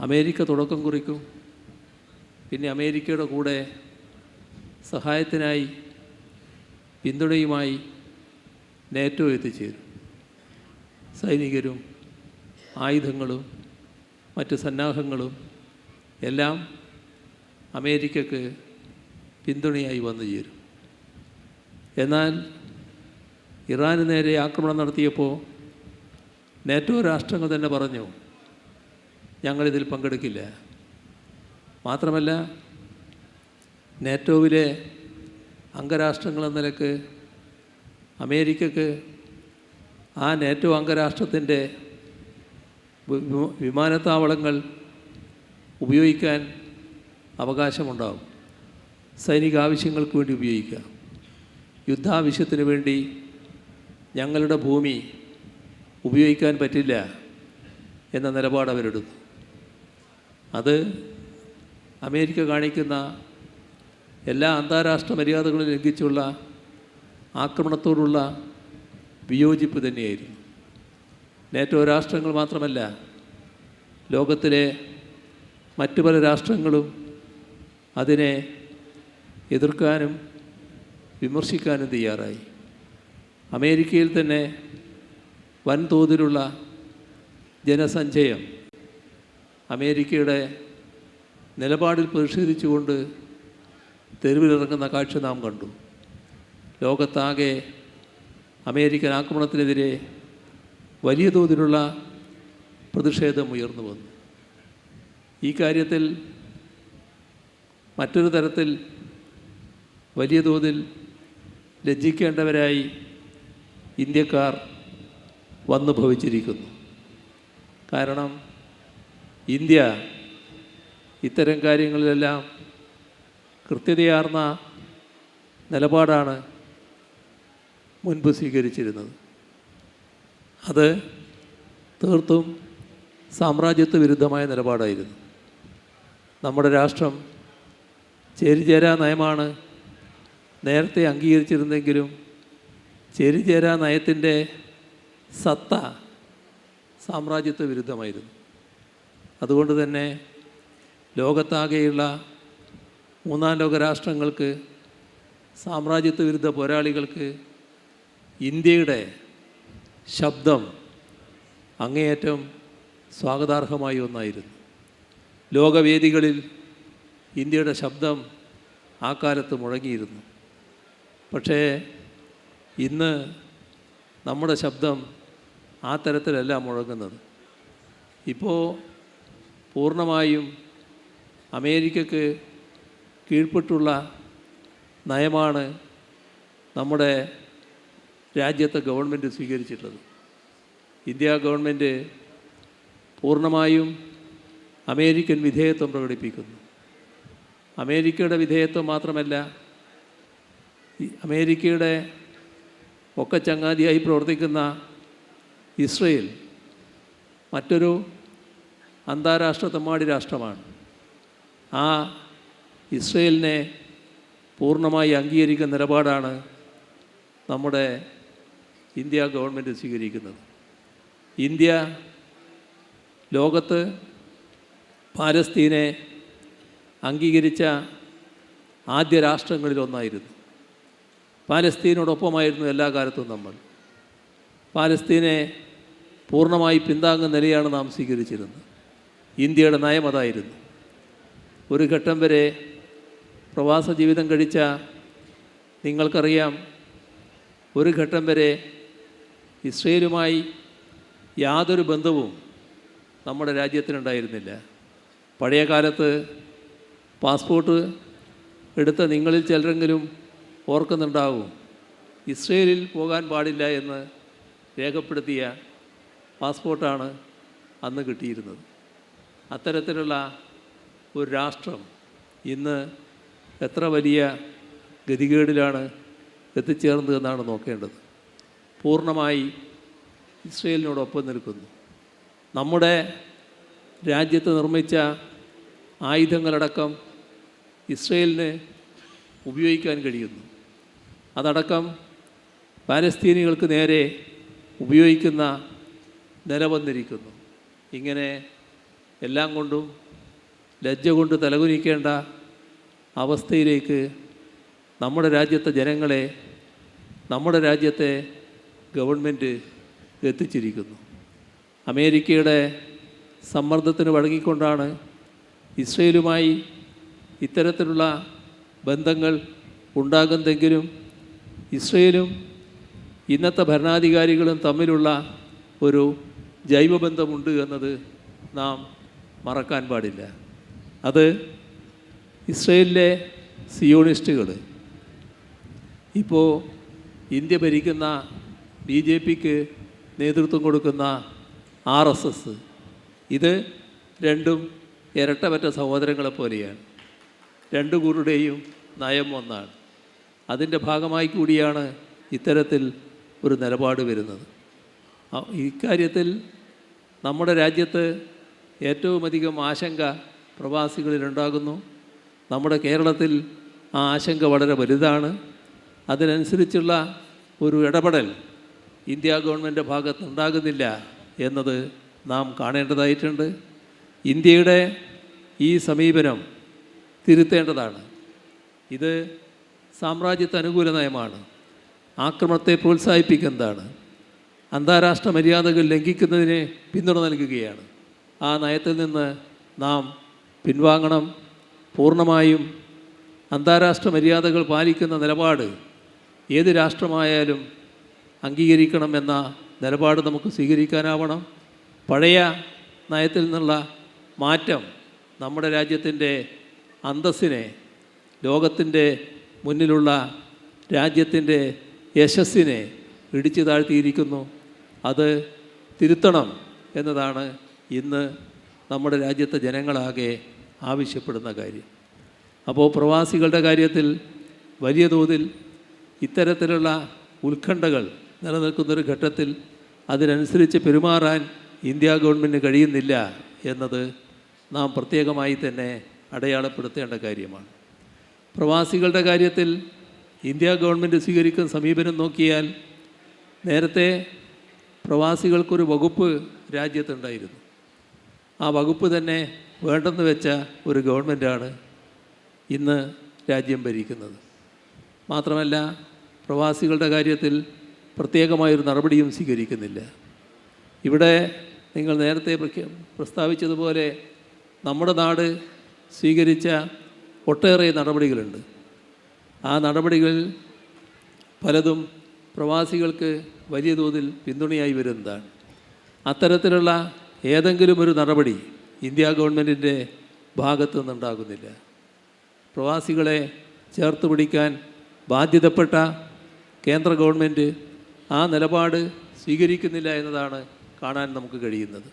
America തുടക്കം കുറിക്കും. പിന്നെ അമേരിക്കയുടെ കൂടെ സഹായത്തിനായി പിന്തുണയുമായി നാറ്റോ എത്തിച്ചേരും. സൈനികരും ആയുധങ്ങളും മറ്റ് സന്നാഹങ്ങളും എല്ലാം അമേരിക്കക്ക് പിന്തുണയായി വന്നു ചേരും. എന്നാൽ ഇറാന് നേരെ ആക്രമണം നടത്തിയപ്പോൾ നാറ്റോ രാഷ്ട്രങ്ങൾ തന്നെ പറഞ്ഞു, ഞങ്ങളിതിൽ പങ്കെടുക്കില്ല. മാത്രമല്ല, നാറ്റോവിലെ അംഗരാഷ്ട്രങ്ങളെന്ന നിലക്ക് അമേരിക്കക്ക് ആ നാറ്റോ അംഗരാഷ്ട്രത്തിൻ്റെ വിമാനത്താവളങ്ങൾ ഉപയോഗിക്കാൻ അവകാശമുണ്ടാകും. സൈനിക ആവശ്യങ്ങൾക്ക് വേണ്ടി ഉപയോഗിക്കാം. യുദ്ധാവശ്യത്തിന് വേണ്ടി ഞങ്ങളുടെ ഭൂമി ഉപയോഗിക്കാൻ പറ്റില്ല എന്ന നിലപാട് അവരെടുത്തു. അത് അമേരിക്ക കാണിക്കുന്ന എല്ലാ അന്താരാഷ്ട്ര മര്യാദകളും ലംഘിച്ചുള്ള ആക്രമണത്തോടുള്ള വിയോജിപ്പ് തന്നെയായിരുന്നു. നാറ്റോ രാഷ്ട്രങ്ങൾ മാത്രമല്ല, ലോകത്തിലെ മറ്റു പല രാഷ്ട്രങ്ങളും അതിനെ എതിർക്കാനും വിമർശിക്കാനും തയ്യാറായി. അമേരിക്കയിൽ തന്നെ വൻതോതിലുള്ള ജനസഞ്ചയം അമേരിക്കയുടെ നിലപാടിൽ പ്രതിഷേധിച്ചുകൊണ്ട് തെരുവിലിറങ്ങുന്ന കാഴ്ച നാം കണ്ടു. ലോകത്താകെ അമേരിക്കൻ ആക്രമണത്തിനെതിരെ വലിയ തോതിലുള്ള പ്രതിഷേധം ഉയർന്നു വന്നു. ഈ കാര്യത്തിൽ മറ്റൊരു തരത്തിൽ വലിയ തോതിൽ ലജ്ജിക്കേണ്ടവരായി ഇന്ത്യക്കാർ വന്നു ഭവിച്ചിരിക്കുന്നു. കാരണം ഇന്ത്യ ഇത്തരം കാര്യങ്ങളിലെല്ലാം കൃത്യതയാർന്ന നിലപാടാണ് മുൻപ് സ്വീകരിച്ചിരുന്നത്. അത് തീർത്തും സാമ്രാജ്യത്വ വിരുദ്ധമായ നിലപാടായിരുന്നു. നമ്മുടെ രാഷ്ട്രം ചേരിചേരാ നയമാണ് നേരത്തെ അംഗീകരിച്ചിരുന്നെങ്കിലും ചേരിചേരാ നയത്തിൻ്റെ സത്ത സാമ്രാജ്യത്വ വിരുദ്ധമായിരുന്നു. അതുകൊണ്ട് തന്നെ ലോകത്താകെയുള്ള മൂന്നാം ലോക രാഷ്ട്രങ്ങൾക്ക്, സാമ്രാജ്യത്വ വിരുദ്ധ പോരാളികൾക്ക് ഇന്ത്യയുടെ ശബ്ദം അങ്ങേയറ്റം സ്വാഗതാർഹമായ ഒന്നായിരുന്നു. ലോകവേദികളിൽ ഇന്ത്യയുടെ ശബ്ദം ആ കാലത്ത് മുഴങ്ങിയിരുന്നു. പക്ഷേ ഇന്ന് നമ്മുടെ ശബ്ദം ആ തരത്തിലല്ല മുഴങ്ങുന്നത്. ഇപ്പോൾ പൂർണ്ണമായും അമേരിക്കക്ക് കീഴ്പ്പെട്ടുള്ള നയമാണ് നമ്മുടെ രാജ്യത്തെ ഗവൺമെൻറ് സ്വീകരിച്ചിട്ടുള്ളത്. ഇന്ത്യ ഗവൺമെൻറ് പൂർണ്ണമായും അമേരിക്കൻ വിധേയത്വം പ്രകടിപ്പിക്കുന്നു. അമേരിക്കയുടെ വിധേയത്വം മാത്രമല്ല, അമേരിക്കയുടെ ഒക്കെ ചങ്ങാതിയായി പ്രവർത്തിക്കുന്ന ഇസ്രയേൽ മറ്റൊരു അന്താരാഷ്ട്ര തെമ്മാടി രാഷ്ട്രമാണ്. ആ ഇസ്രയേലിനെ പൂർണ്ണമായി അംഗീകരിക്കുന്ന നിലപാടാണ് നമ്മുടെ ഇന്ത്യ ഗവൺമെൻറ് സ്വീകരിക്കുന്നത്. ഇന്ത്യ ലോകത്ത് പാലസ്തീനെ അംഗീകരിച്ച ആദ്യ രാഷ്ട്രങ്ങളിലൊന്നായിരുന്നു. പാലസ്തീനോടൊപ്പമായിരുന്നു എല്ലാ കാലത്തും നമ്മൾ. പാലസ്തീനെ പൂർണ്ണമായി പിന്താങ്ങുന്ന നിലയാണ് നാം സ്വീകരിച്ചിരുന്നത്. ഇന്ത്യയുടെ നയം അതായിരുന്നു. ഒരു ഘട്ടം വരെ പ്രവാസ ജീവിതം കഴിച്ച നിങ്ങൾക്കറിയാം, ഒരു ഘട്ടം വരെ ഇസ്രയേലുമായി യാതൊരു ബന്ധവും നമ്മുടെ രാജ്യത്തിനുണ്ടായിരുന്നില്ല. പഴയ കാലത്ത് പാസ്പോർട്ട് എടുത്ത നിങ്ങളിൽ ചിലരെങ്കിലും ഓർക്കുന്നുണ്ടാവും, ഇസ്രയേലിൽ പോകാൻ പാടില്ല എന്ന് രേഖപ്പെടുത്തിയ പാസ്പോർട്ടാണ് അന്ന് കിട്ടിയിരുന്നത്. അത്തരത്തിലുള്ള ഒരു രാഷ്ട്രം ഇന്ന് എത്ര വലിയ ഗതികേടിലാണ് എത്തിച്ചേർന്നതെന്നാണ് നോക്കേണ്ടത്. പൂർണ്ണമായി ഇസ്രയേലിനോടൊപ്പം നിൽക്കുന്നു. നമ്മുടെ രാജ്യത്ത് നിർമ്മിച്ച ആയുധങ്ങളടക്കം ഇസ്രയേലിന് ഉപയോഗിക്കാൻ കഴിയുന്നു. അതടക്കം പാലസ്തീനികൾക്ക് നേരെ ഉപയോഗിക്കുന്ന നില വന്നിരിക്കുന്നു. ഇങ്ങനെ എല്ലാം കൊണ്ടും ലജ്ജ കൊണ്ട് തലകുനിക്കേണ്ട അവസ്ഥയിലേക്ക് നമ്മുടെ രാജ്യത്തെ ജനങ്ങളെ, നമ്മുടെ രാജ്യത്തെ ഗവൺമെൻറ് എത്തിച്ചിരിക്കുന്നു. അമേരിക്കയുടെ സമ്മർദ്ദത്തിന് വഴങ്ങിക്കൊണ്ടാണ് ഇസ്രയേലുമായി ഇത്തരത്തിലുള്ള ബന്ധങ്ങൾ ഉണ്ടാകുന്നതെങ്കിലും ഇസ്രയേലും ഇന്നത്തെ ഭരണാധികാരികളും തമ്മിലുള്ള ഒരു ജൈവബന്ധമുണ്ട് എന്നത് നാം മറക്കാൻ പാടില്ല. അത് ഇസ്രയേലിലെ സിയോണിസ്റ്റുകൾ, ഇപ്പോൾ ഇന്ത്യ ഭരിക്കുന്ന BJPക്ക് നേതൃത്വം കൊടുക്കുന്ന RSS, ഇത് രണ്ടും ഇരട്ടപറ്റ സഹോദരങ്ങളെ പോലെയാണ്. രണ്ടു കൂരുടെയും നയം ഒന്നാണ്. അതിൻ്റെ ഭാഗമായി കൂടിയാണ് ഇത്തരത്തിൽ ഒരു നിലപാട് വരുന്നത്. ഇക്കാര്യത്തിൽ നമ്മുടെ രാജ്യത്ത് ഏറ്റവും അധികം ആശങ്ക പ്രവാസികളിലുണ്ടാകുന്നു. നമ്മുടെ കേരളത്തിൽ ആ ആശങ്ക വളരെ വലുതാണ്. അതിനനുസരിച്ചുള്ള ഒരു ഇടപെടൽ ഇന്ത്യ ഗവൺമെൻറ് ഭാഗത്തുണ്ടാകുന്നില്ല എന്നത് നാം കാണേണ്ടതായിട്ടുണ്ട്. ഇന്ത്യയുടെ ഈ സമീപനം തിരുത്തേണ്ടതാണ്. ഇത് സാമ്രാജ്യത്വ അനുകൂല നയമാണ്. ആക്രമണത്തെ പ്രോത്സാഹിപ്പിക്കുന്നതാണ്. അന്താരാഷ്ട്ര മര്യാദകൾ ലംഘിക്കുന്നതിന് പിന്തുണ നൽകുകയാണ്. ആ നയത്തിൽ നിന്ന് നാം പിൻവാങ്ങണം. പൂർണ്ണമായും അന്താരാഷ്ട്ര മര്യാദകൾ പാലിക്കുന്ന നിലപാട് ഏത് രാഷ്ട്രമായാലും അംഗീകരിക്കണമെന്ന നിലപാട് നമുക്ക് സ്വീകരിക്കാനാവണം. പഴയ നയത്തിൽ നിന്നുള്ള മാറ്റം നമ്മുടെ രാജ്യത്തിൻ്റെ അന്തസ്സിനെ, ലോകത്തിൻ്റെ മുന്നിലുള്ള രാജ്യത്തിൻ്റെ യശസ്സിനെ ഇടിച്ചു താഴ്ത്തിയിരിക്കുന്നു. അത് തിരുത്തണം എന്നതാണ് ഇന്ന് നമ്മുടെ രാജ്യത്തെ ജനങ്ങളാകെ ആവശ്യപ്പെടുന്ന കാര്യം. അപ്പോൾ പ്രവാസികളുടെ കാര്യത്തിൽ വലിയ തോതിൽ ഇത്തരത്തിലുള്ള ഉത്കണ്ഠകൾ നിലനിൽക്കുന്നൊരു ഘട്ടത്തിൽ അതിനനുസരിച്ച് പെരുമാറാൻ ഇന്ത്യ ഗവൺമെൻറ്റിന് കഴിയുന്നില്ല എന്നത് നാം പ്രത്യേകമായി തന്നെ അടയാളപ്പെടുത്തേണ്ട കാര്യമാണ്. പ്രവാസികളുടെ കാര്യത്തിൽ ഇന്ത്യ ഗവൺമെൻറ് സ്വീകരിക്കുന്ന സമീപനം നോക്കിയാൽ, നേരത്തെ പ്രവാസികൾക്കൊരു വകുപ്പ് രാജ്യത്തുണ്ടായിരുന്നു. ആ വകുപ്പ് തന്നെ വേണ്ടെന്ന് വെച്ച ഒരു ഗവൺമെൻറ്റാണ് ഇന്ന് രാജ്യം ഭരിക്കുന്നത്. മാത്രമല്ല, പ്രവാസികളുടെ കാര്യത്തിൽ പ്രത്യേകമായൊരു നടപടിയും സ്വീകരിക്കുന്നില്ല. ഇവിടെ നിങ്ങൾ നേരത്തെ പ്രസ്താവിച്ചതുപോലെ നമ്മുടെ നാട് സ്വീകരിച്ച ഒട്ടേറെ നടപടികളുണ്ട്. ആ നടപടികളിൽ പലതും പ്രവാസികൾക്ക് വലിയ തോതിൽ പിന്തുണയായി വരുന്നതാണ്. അത്തരത്തിലുള്ള ഏതെങ്കിലും ഒരു നടപടി ഇന്ത്യ ഗവൺമെൻറ്റിൻ്റെ ഭാഗത്തു നിന്നുണ്ടാകുന്നില്ല. പ്രവാസികളെ ചേർത്ത് പിടിക്കാൻ ബാധ്യതപ്പെട്ട കേന്ദ്ര ഗവൺമെൻറ് ആ നിലപാട് സ്വീകരിക്കുന്നില്ല എന്നതാണ് കാണാൻ നമുക്ക് കഴിയുന്നത്.